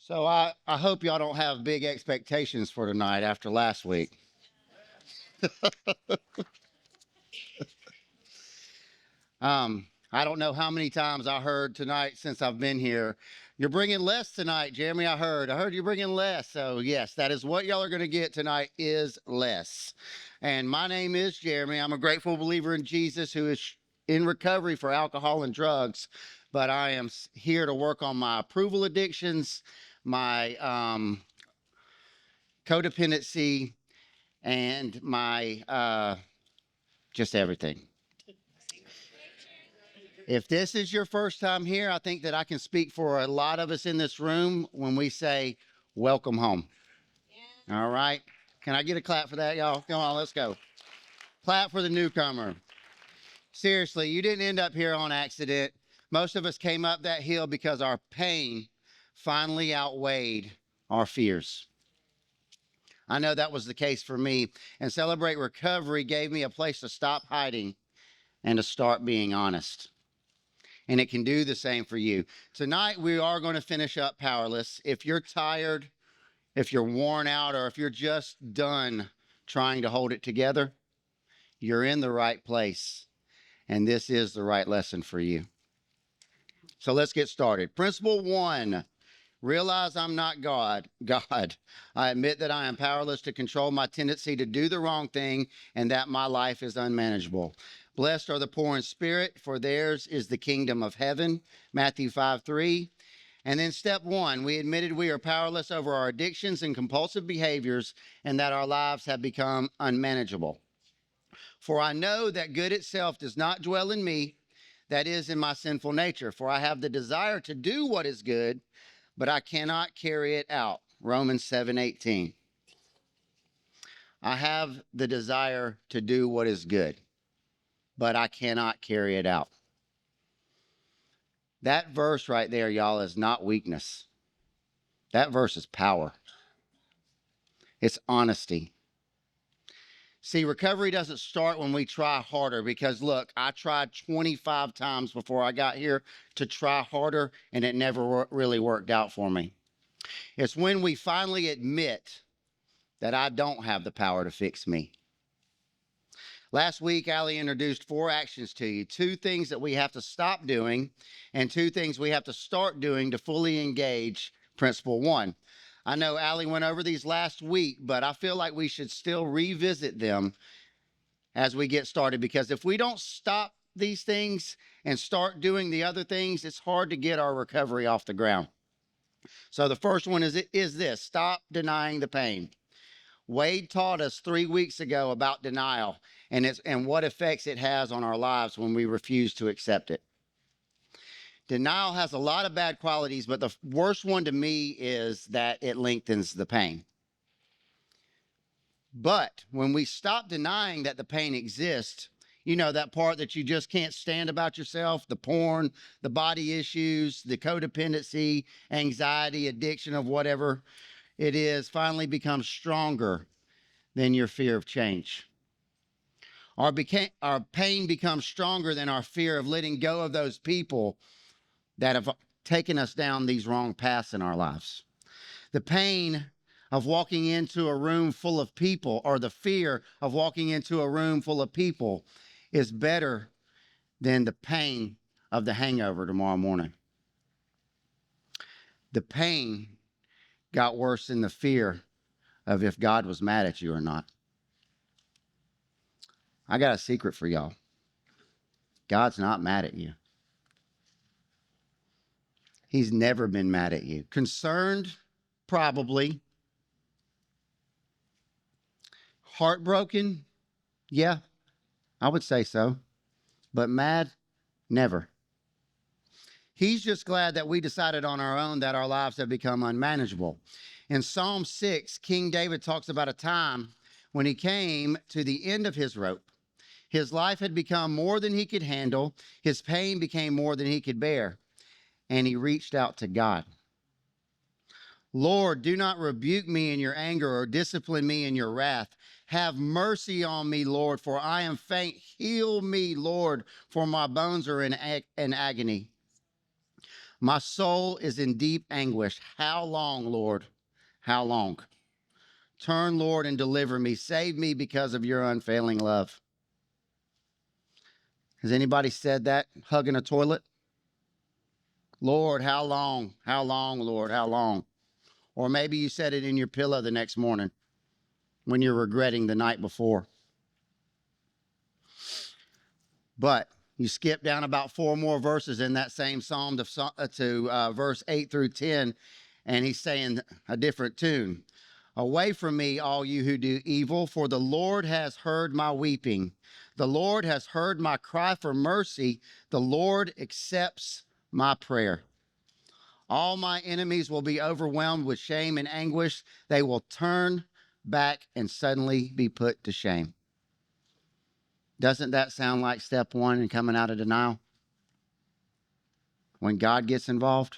So I hope y'all don't have big expectations for tonight after last week. I don't know how many times I heard tonight since I've been here. You're bringing less tonight, Jeremy. I heard you're bringing less. So yes, that is what y'all are going to get tonight is less. And my name is Jeremy. I'm a grateful believer in Jesus who is in recovery for alcohol and drugs, but I am here to work on my approval addictions, my codependency, and my just everything. If this is your first time here, I think that I can speak for a lot of us in this room when we say, welcome home. All right. Can I get a clap for that, y'all? Come on, let's go. Clap for the newcomer. Seriously, you didn't end up here on accident. Most of us came up that hill because our pain finally outweighed our fears. I know that was the case for me, and Celebrate Recovery gave me a place to stop hiding and to start being honest. And it can do the same for you. Tonight, we are going to finish up Powerless. If you're tired, if you're worn out, or if you're just done trying to hold it together, you're in the right place. And this is the right lesson for you. So let's get started. Principle 1. Realize I'm not God. I admit that I am powerless to control my tendency to do the wrong thing and that my life is unmanageable. Blessed are the poor in spirit, for theirs is the kingdom of heaven. Matthew 5:3. And then step 1, we admitted we are powerless over our addictions and compulsive behaviors and that our lives have become unmanageable. For I know that good itself does not dwell in me, that is, in my sinful nature. For I have the desire to do what is good, but I cannot carry it out. Romans 7:18. I have the desire to do what is good, but I cannot carry it out. That verse right there, y'all, is not weakness. That verse is power. It's honesty. See, recovery doesn't start when we try harder because, look, I tried 25 times before I got here to try harder, and it never really worked out for me. It's when we finally admit that I don't have the power to fix me. Last week, Allie introduced 4 actions to you, 2 things that we have to stop doing and 2 things we have to start doing to fully engage principle 1. I know Allie went over these last week, but I feel like we should still revisit them as we get started because if we don't stop these things and start doing the other things, it's hard to get our recovery off the ground. So the first one is this: stop denying the pain. Wade taught us 3 weeks ago about denial and what effects it has on our lives when we refuse to accept it. Denial has a lot of bad qualities, but the worst one to me is that it lengthens the pain. But when we stop denying that the pain exists, you know, that part that you just can't stand about yourself, the porn, the body issues, the codependency, anxiety, addiction of whatever it is, finally becomes stronger than your fear of change. Our pain becomes stronger than our fear of letting go of those people that have taken us down these wrong paths in our lives. The pain of walking into a room full of people, or the fear of walking into a room full of people, is better than the pain of the hangover tomorrow morning. The pain got worse than the fear of if God was mad at you or not. I got a secret for y'all. God's not mad at you. He's never been mad at you. Concerned, probably. Heartbroken, yeah, I would say so. But mad, never. He's just glad that we decided on our own that our lives have become unmanageable. In Psalm 6, King David talks about a time when he came to the end of his rope. His life had become more than he could handle. His pain became more than he could bear. And he reached out to God. Lord, do not rebuke me in your anger or discipline me in your wrath. Have mercy on me, Lord, for I am faint. Heal me, Lord, for my bones are in agony. My soul is in deep anguish. How long, Lord? How long? Turn, Lord, and deliver me. Save me because of your unfailing love. Has anybody said that hugging a toilet? Lord, how long? How long, Lord? How long? Or maybe you said it in your pillow the next morning when you're regretting the night before. But you skip down about 4 more verses in that same psalm to verse 8 through 10, and he's saying a different tune. Away from me, all you who do evil, for the Lord has heard my weeping. The Lord has heard my cry for mercy. The Lord accepts my prayer. All my enemies will be overwhelmed with shame and anguish. They will turn back and suddenly be put to shame. Doesn't that sound like step one in coming out of denial? When God gets involved?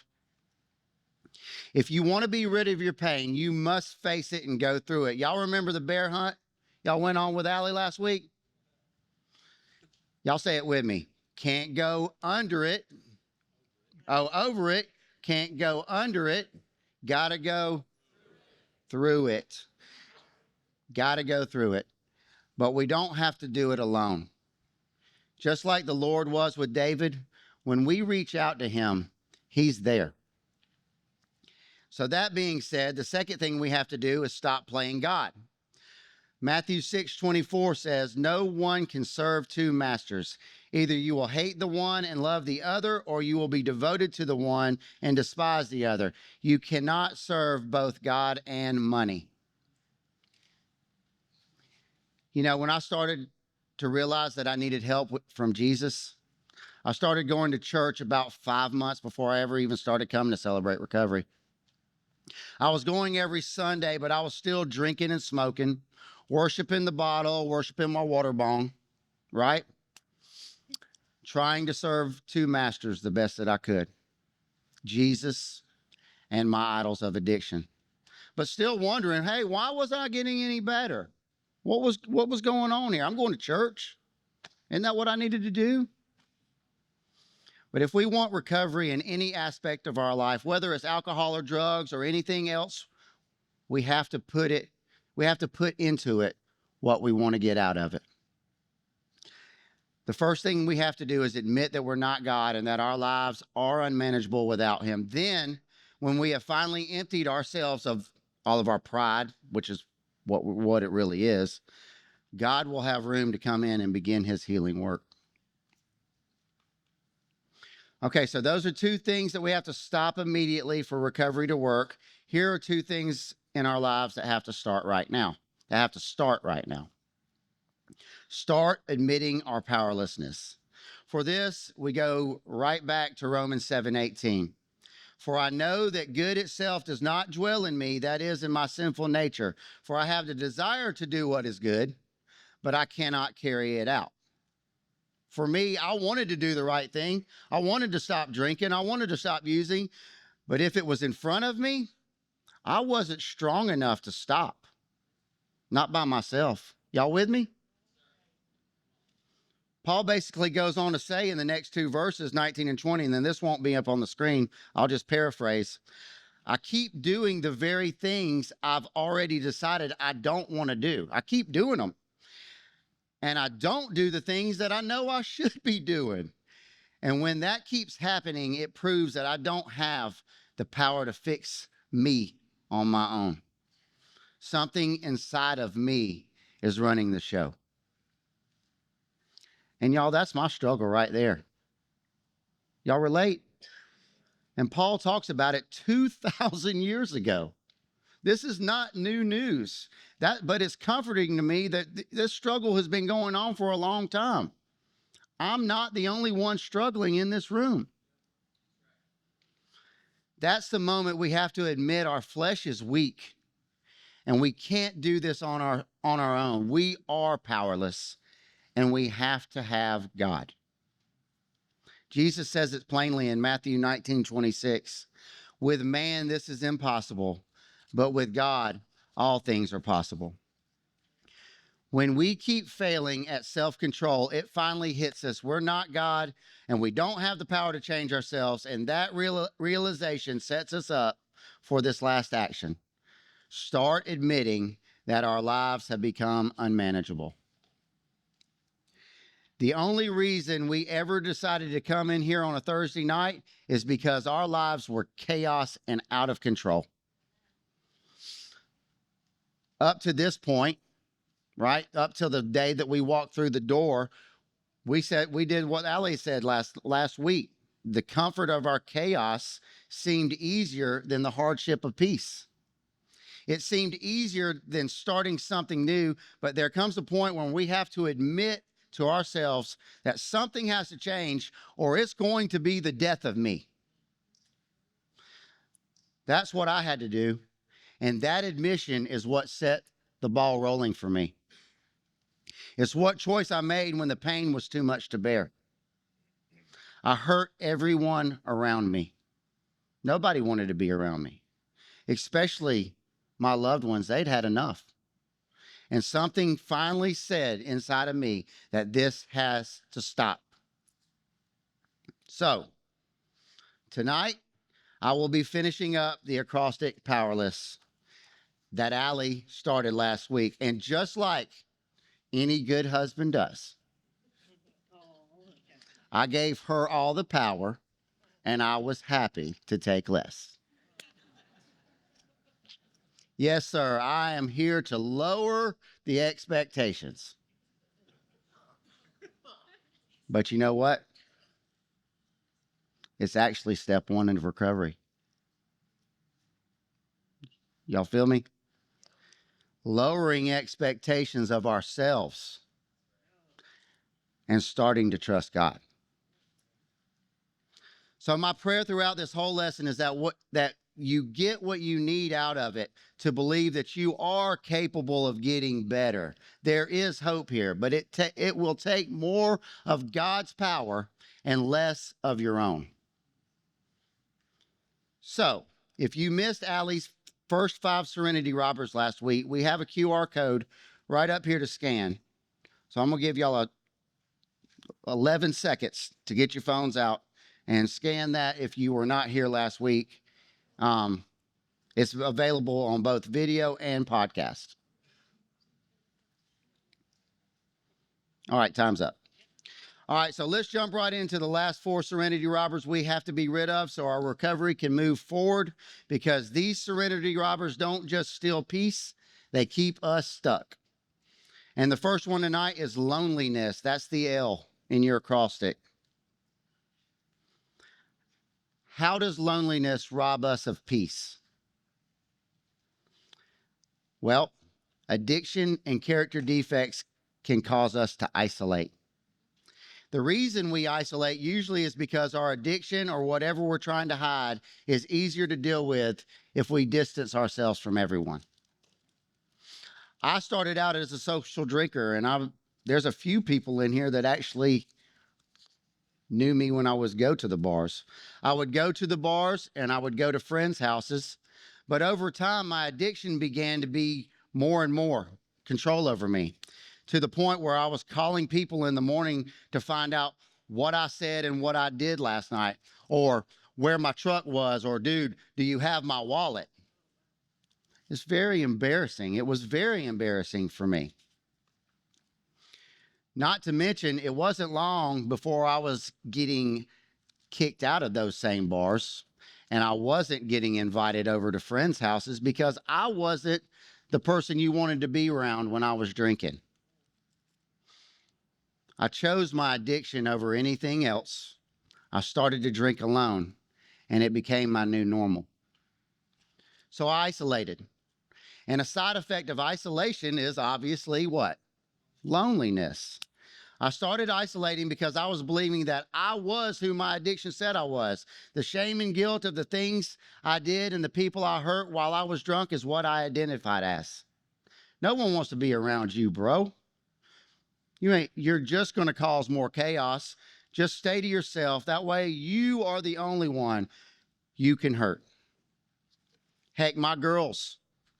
If you want to be rid of your pain, you must face it and go through it. Y'all remember the bear hunt y'all went on with Allie last week? Y'all say it with me. Can't go under it. Oh, over it. Can't go under it. Gotta go through it. Gotta go through it. But we don't have to do it alone. Just like the Lord was with David, when we reach out to him, he's there. So that being said, the second thing we have to do is stop playing God. Matthew 6:24 says, no one can serve two masters. Either you will hate the one and love the other, or you will be devoted to the one and despise the other. You cannot serve both God and money. You know, when I started to realize that I needed help from Jesus, I started going to church about 5 months before I ever even started coming to Celebrate Recovery. I was going every Sunday, but I was still drinking and smoking, worshiping the bottle, worshiping my water bong, right? Trying to serve two masters the best that I could, Jesus and my idols of addiction. But still wondering, hey, why was I getting any better? What was going on here? I'm going to church. Isn't that what I needed to do? But if we want recovery in any aspect of our life, whether it's alcohol or drugs or anything else, we have to put into it what we want to get out of it. The first thing we have to do is admit that we're not God and that our lives are unmanageable without him. Then, when we have finally emptied ourselves of all of our pride, which is what it really is, God will have room to come in and begin his healing work. Okay, so those are two things that we have to stop immediately for recovery to work. Here are two things in our lives that have to start right now. Start admitting our powerlessness. For this, we go right back to Romans 7:18. For I know that good itself does not dwell in me, that is, in my sinful nature. For I have the desire to do what is good, but I cannot carry it out. For me, I wanted to do the right thing. I wanted to stop drinking. I wanted to stop using. But if it was in front of me, I wasn't strong enough to stop. Not by myself. Y'all with me? Paul basically goes on to say in the next two verses, 19 and 20, and then this won't be up on the screen. I'll just paraphrase. I keep doing the very things I've already decided I don't want to do. I keep doing them. And I don't do the things that I know I should be doing. And when that keeps happening, it proves that I don't have the power to fix me on my own. Something inside of me is running the show. And y'all, that's my struggle right there. Y'all relate? And Paul talks about it 2,000 years ago. This is not new news. But it's comforting to me that this struggle has been going on for a long time. I'm not the only one struggling in this room. That's the moment we have to admit our flesh is weak and we can't do this on our own. We are powerless and we have to have God. Jesus says it plainly in Matthew 19:26. With man, this is impossible, but with God, all things are possible. When we keep failing at self-control, it finally hits us. We're not God, and we don't have the power to change ourselves. And that realization sets us up for this last action. Start admitting that our lives have become unmanageable. The only reason we ever decided to come in here on a Thursday night is because our lives were chaos and out of control. Up to this point, right? Up till the day that we walked through the door, we did what Ali said last week. The comfort of our chaos seemed easier than the hardship of peace. It seemed easier than starting something new, but there comes a point when we have to admit to ourselves that something has to change or it's going to be the death of me. That's what I had to do, and that admission is what set the ball rolling for me. It's what choice I made when the pain was too much to bear. I hurt everyone around me. Nobody wanted to be around me, especially my loved ones. They'd had enough. And something finally said inside of me that this has to stop. So, tonight, I will be finishing up the acrostic Powerless that Ali started last week. And just like any good husband does, I gave her all the power, and I was happy to take less. Yes, sir, I am here to lower the expectations. But you know what? It's actually step one in recovery. Y'all feel me? Lowering expectations of ourselves and starting to trust God. So my prayer throughout this whole lesson is that you get what you need out of it to believe that you are capable of getting better. There is hope here, but it will take more of God's power and less of your own. So, if you missed Allie's first 5 Serenity Robbers last week, we have a QR code right up here to scan. So I'm going to give y'all 11 seconds to get your phones out and scan that if you were not here last week. It's available on both video and podcast. All right, time's up. All right, so let's jump right into the last 4 Serenity Robbers we have to be rid of so our recovery can move forward, because these Serenity Robbers don't just steal peace, they keep us stuck. And the first one tonight is loneliness. That's the L in your acrostic. How does loneliness rob us of peace? Well, addiction and character defects can cause us to isolate. The reason we isolate usually is because our addiction or whatever we're trying to hide is easier to deal with if we distance ourselves from everyone. I started out as a social drinker, and there's a few people in here that actually knew me when I would go to the bars. I would go to the bars and I would go to friends' houses, but over time my addiction began to be more and more control over me, to the point where I was calling people in the morning to find out what I said and what I did last night, or where my truck was, or dude, do you have my wallet? It's very embarrassing. It was very embarrassing for me. Not to mention, it wasn't long before I was getting kicked out of those same bars, and I wasn't getting invited over to friends' houses because I wasn't the person you wanted to be around when I was drinking. I chose my addiction over anything else. I started to drink alone, and it became my new normal. So I isolated. And a side effect of isolation is obviously what? Loneliness. I started isolating because I was believing that I was who my addiction said I was. The shame and guilt of the things I did and the people I hurt while I was drunk is what I identified as. No one wants to be around you, bro. You're just going to cause more chaos. Just stay to yourself. That way you are the only one you can hurt. Heck, my girls,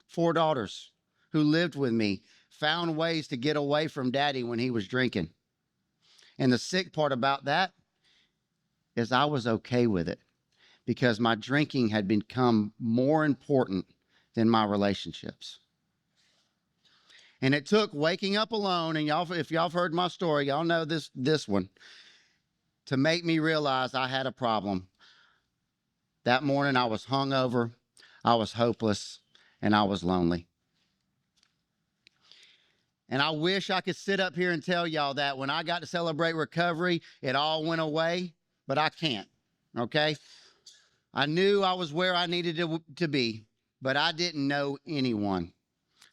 4 daughters who lived with me, found ways to get away from daddy when he was drinking. And the sick part about that is I was okay with it because my drinking had become more important than my relationships. And it took waking up alone, and y'all, if y'all have heard my story, y'all know this one, to make me realize I had a problem. That morning I was hungover, I was hopeless, and I was lonely. And I wish I could sit up here and tell y'all that when I got to celebrate recovery, it all went away, but I can't, okay? I knew I was where I needed to be, but I didn't know anyone.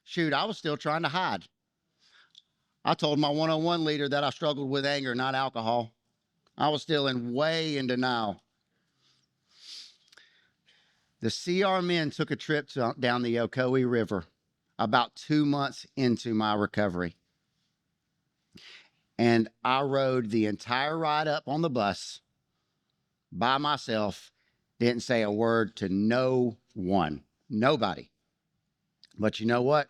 Shoot, I was still trying to hide. I told my one-on-one leader that I struggled with anger, not alcohol. I was still way in denial. The CR men took a trip down the Ocoee River about 2 months into my recovery. And I rode the entire ride up on the bus by myself, didn't say a word to no one, nobody. But you know what?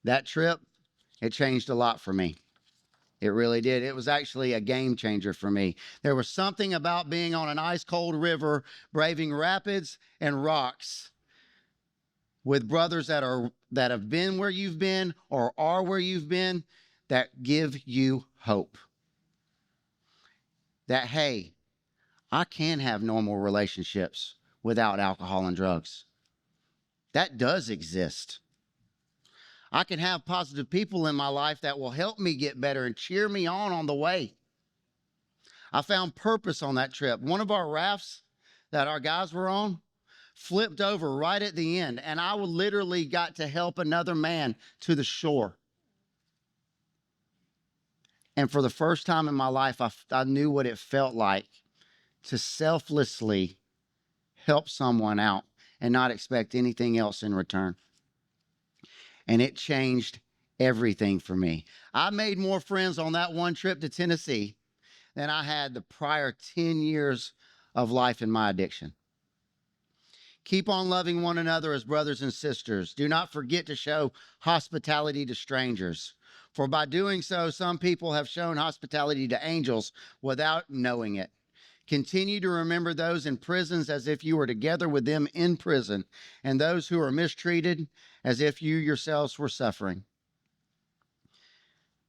That trip, it changed a lot for me. It really did. It was actually a game changer for me. There was something about being on an ice cold river, braving rapids and rocks with brothers that have been where you've been or are where you've been, that give you hope. That, hey, I can have normal relationships without alcohol and drugs. That does exist. I can have positive people in my life that will help me get better and cheer me on the way. I found purpose on that trip. One of our rafts that our guys were on flipped over right at the end, and I literally got to help another man to the shore. And for the first time in my life, I knew what it felt like to selflessly help someone out and not expect anything else in return. And it changed everything for me. I made more friends on that one trip to Tennessee than I had the prior 10 years of life in my addiction. Keep on loving one another as brothers and sisters. Do not forget to show hospitality to strangers. For by doing so, some people have shown hospitality to angels without knowing it. Continue to remember those in prisons as if you were together with them in prison, and those who are mistreated as if you yourselves were suffering.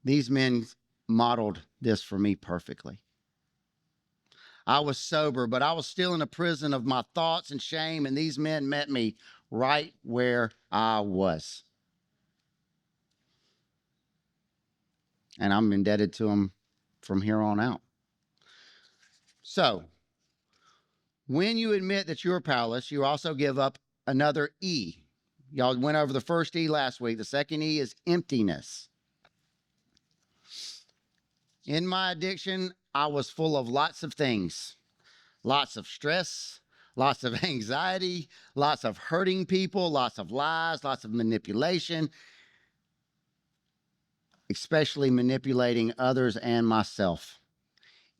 These men modeled this for me perfectly. I was sober, but I was still in a prison of my thoughts and shame, and these men met me right where I was. And I'm indebted to them from here on out. So, when you admit that you're powerless, you also give up another E. Y'all went over the first E last week. The second E is emptiness. In my addiction, I was full of lots of things. Lots of stress, lots of anxiety, lots of hurting people, lots of lies, lots of manipulation, especially manipulating others and myself.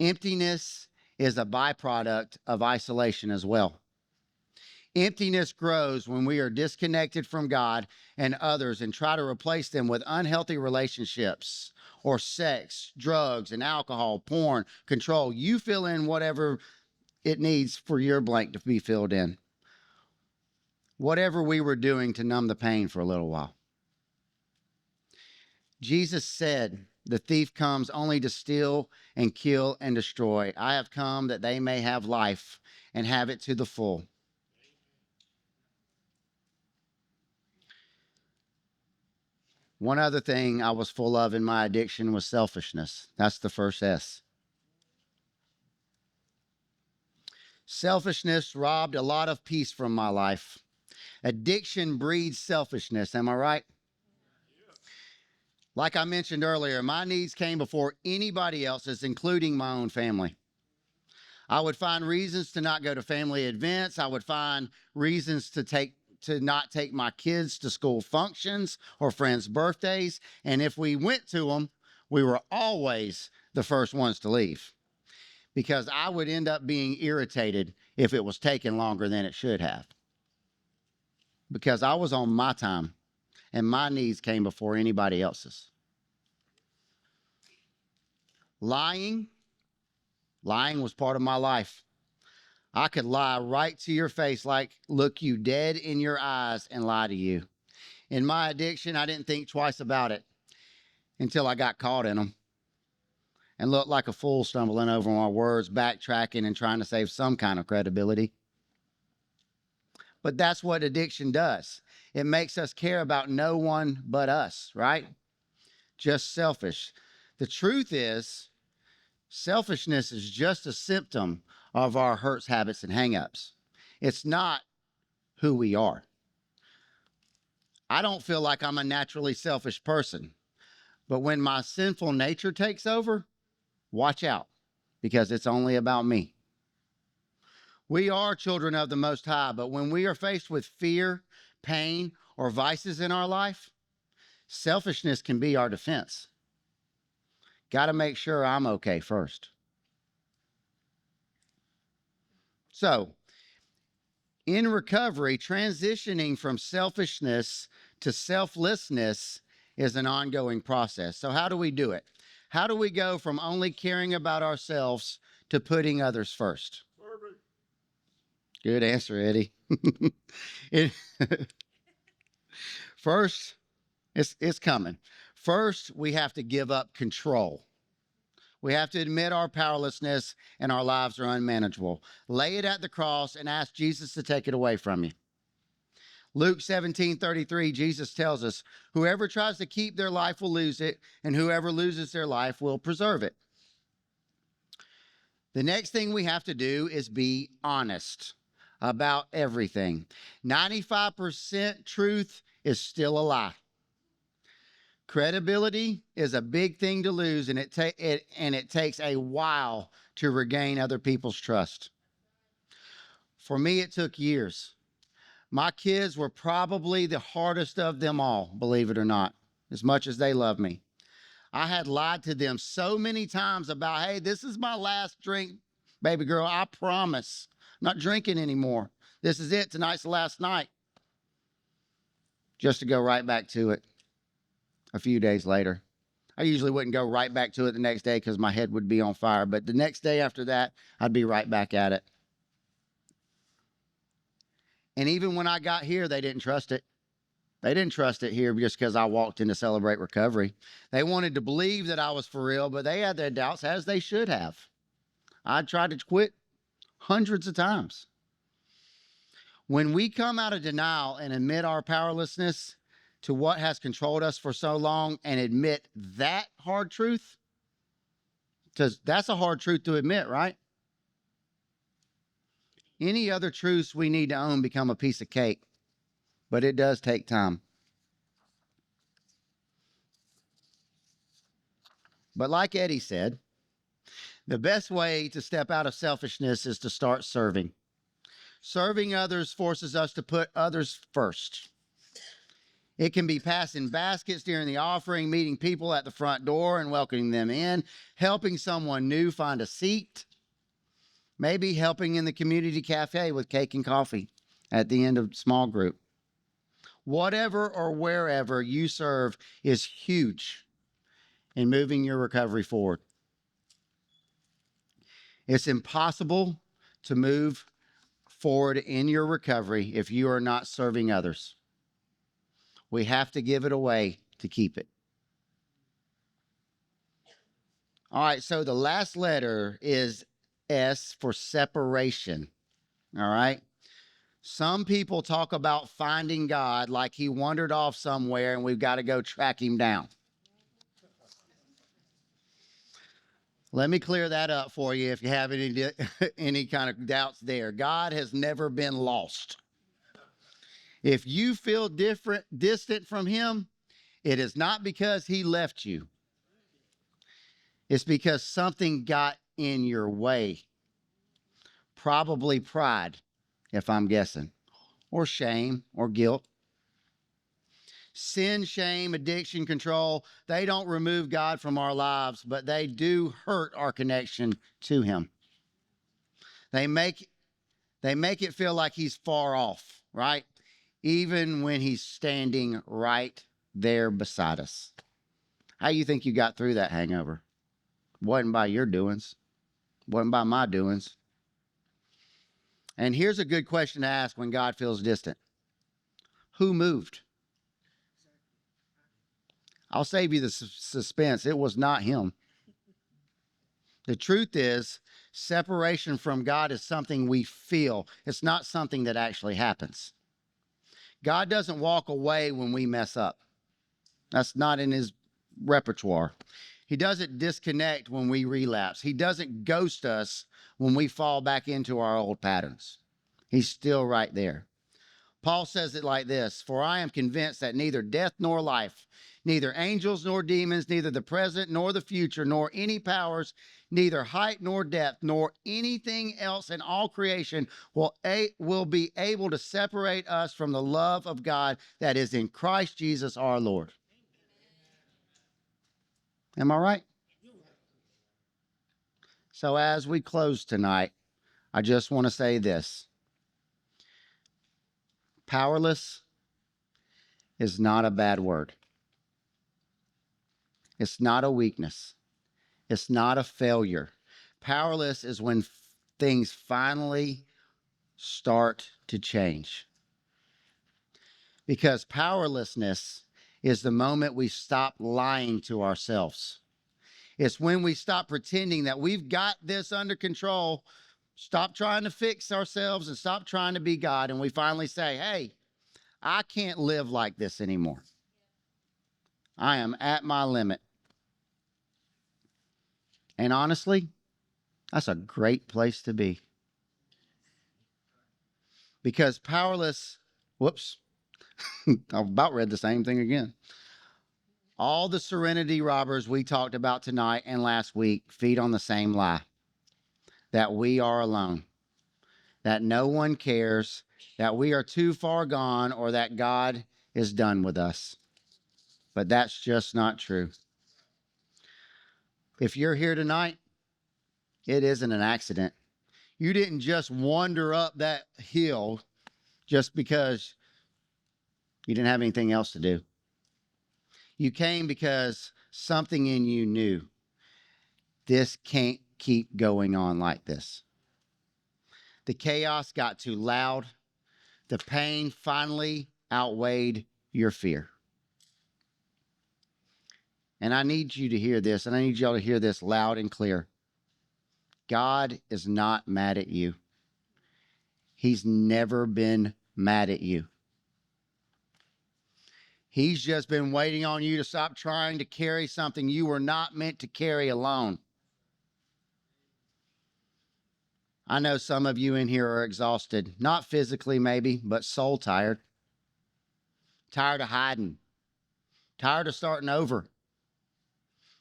Emptiness is a byproduct of isolation as well. Emptiness grows when we are disconnected from God and others and try to replace them with unhealthy relationships or sex, drugs, and alcohol, porn, control. You fill in whatever it needs for your blank to be filled in. Whatever we were doing to numb the pain for a little while. Jesus said, the thief comes only to steal and kill and destroy. I have come that they may have life and have it to the full. One other thing I was full of in my addiction was selfishness. That's the first S. Selfishness robbed a lot of peace from my life. Addiction breeds selfishness. Am I right? Like I mentioned earlier, my needs came before anybody else's, including my own family. I would find reasons to not go to family events. I would find reasons to not take my kids to school functions or friends' birthdays. And if we went to them, we were always the first ones to leave, because I would end up being irritated if it was taking longer than it should have, because I was on my time and my needs came before anybody else's. Lying was part of my life. I could lie right to your face, like look you dead in your eyes and lie to you. In my addiction, I didn't think twice about it until I got caught in them and looked like a fool stumbling over my words, backtracking and trying to save some kind of credibility. But that's what addiction does. It makes us care about no one but us, right? Just selfish. The truth is, selfishness is just a symptom of our hurts, habits, and hangups. It's not who we are. I don't feel like I'm a naturally selfish person, but when my sinful nature takes over, watch out, because it's only about me. We are children of the Most High, but when we are faced with fear, pain, or vices in our life, selfishness can be our defense. Got to make sure I'm okay first. So, in recovery, transitioning from selfishness to selflessness is an ongoing process. So, how do we do it? How do we go from only caring about ourselves to putting others first? Good answer, Eddie. First, it's coming. First, we have to give up control. We have to admit our powerlessness and our lives are unmanageable. Lay it at the cross and ask Jesus to take it away from you. Luke 17:33, Jesus tells us, whoever tries to keep their life will lose it, and whoever loses their life will preserve it. The next thing we have to do is be honest about everything. 95% truth is still a lie. Credibility is a big thing to lose, and it takes a while to regain other people's trust. For me, it took years. My kids were probably the hardest of them all, believe it or not, as much as they love me. I had lied to them so many times about, hey, this is my last drink, baby girl, I promise. I'm not drinking anymore. This is it. Tonight's the last night. Just to go right back to it a few days later. I usually wouldn't go right back to it the next day because my head would be on fire. But the next day after that, I'd be right back at it. And even when I got here, they didn't trust it. They didn't trust it here just because I walked in to celebrate recovery. They wanted to believe that I was for real, but they had their doubts, as they should have. I tried to quit hundreds of times. When we come out of denial and admit our powerlessness to what has controlled us for so long and admit that hard truth, because that's a hard truth to admit, right? Any other truths we need to own become a piece of cake, but it does take time. But like Eddie said, the best way to step out of selfishness is to start serving. Serving others forces us to put others first. It can be passing baskets during the offering, meeting people at the front door and welcoming them in, helping someone new find a seat, maybe helping in the community cafe with cake and coffee at the end of small group. Whatever or wherever you serve is huge in moving your recovery forward. It's impossible to move forward in your recovery if you are not serving others. We have to give it away to keep it. All right, so the last letter is S for separation. All right. Some people talk about finding God like he wandered off somewhere and we've got to go track him down. Let me clear that up for you if you have any kind of doubts there. God has never been lost. If you feel distant from him, it is not because he left you. It's because something got in your way. Probably pride, if I'm guessing, or shame or guilt. Sin, shame, addiction, control, they don't remove God from our lives, but they do hurt our connection to him. They make it feel like he's far off, right? even when he's standing right there beside us. How you think you got through that hangover? Wasn't by your doings. Wasn't by my doings. And here's a good question to ask when God feels distant. Who moved? I'll save you the suspense. It was not him. The truth is, separation from God is something we feel. It's not something that actually happens. God doesn't walk away when we mess up. That's not in his repertoire. He doesn't disconnect when we relapse. He doesn't ghost us when we fall back into our old patterns. He's still right there. Paul says it like this: "For I am convinced that neither death nor life, neither angels nor demons, neither the present nor the future, nor any powers, neither height nor depth, nor anything else in all creation will be able to separate us from the love of God that is in Christ Jesus our Lord." Am I right? So as we close tonight, I just want to say this: powerless is not a bad word. It's not a weakness. It's not a failure. Powerless is when things finally start to change. Because powerlessness is the moment we stop lying to ourselves. It's when we stop pretending that we've got this under control, stop trying to fix ourselves and stop trying to be God, and we finally say, hey, I can't live like this anymore. I am at my limit. And honestly, that's a great place to be. Because powerless, whoops, I about read the same thing again. All the serenity robbers we talked about tonight and last week feed on the same lie: that we are alone, that no one cares, that we are too far gone, or that God is done with us. But that's just not true. If you're here tonight, it isn't an accident. You didn't just wander up that hill just because you didn't have anything else to do. You came because something in you knew this can't keep going on like this. The chaos got too loud. The pain finally outweighed your fear. And I need you to hear this, and I need y'all to hear this loud and clear. God is not mad at you. He's never been mad at you. He's just been waiting on you to stop trying to carry something you were not meant to carry alone. I know some of you in here are exhausted, not physically maybe, but soul tired. Tired of hiding. Tired of starting over.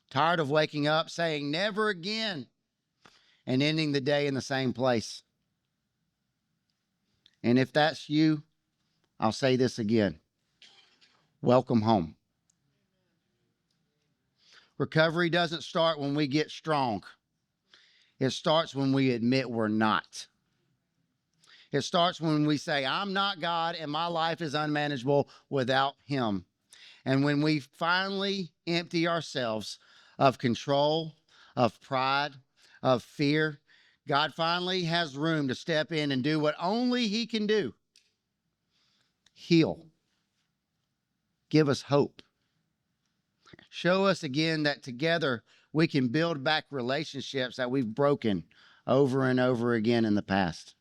Tired of waking up saying never again and ending the day in the same place. And if that's you, I'll say this again: welcome home. Recovery doesn't start when we get strong. It starts when we admit we're not. It starts when we say, I'm not God and my life is unmanageable without him. And when we finally empty ourselves of control, of pride, of fear, God finally has room to step in and do what only he can do: heal, give us hope, show us again that together we can build back relationships that we've broken over and over again in the past.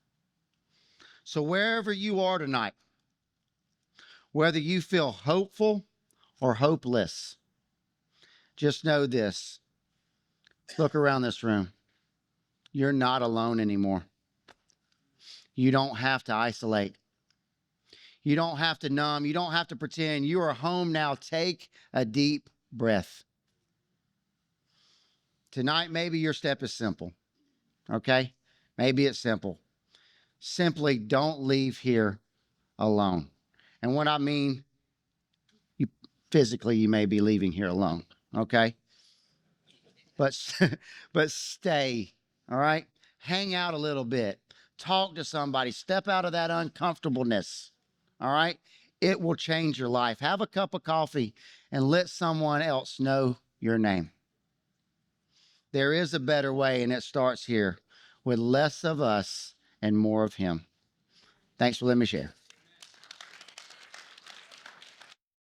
So wherever you are tonight, whether you feel hopeful or hopeless, just know this. Look around this room. You're not alone anymore. You don't have to isolate. You don't have to numb. You don't have to pretend. You are home now. Take a deep breath. Tonight, maybe your step is simple. Okay? Maybe it's simple. Simply don't leave here alone. And what I mean, physically, you may be leaving here alone. Okay? But stay. All right? Hang out a little bit. Talk to somebody. Step out of that uncomfortableness. All right. It will change your life. Have a cup of coffee and let someone else know your name. There is a better way, and it starts here with less of us and more of Him. Thanks for letting me share.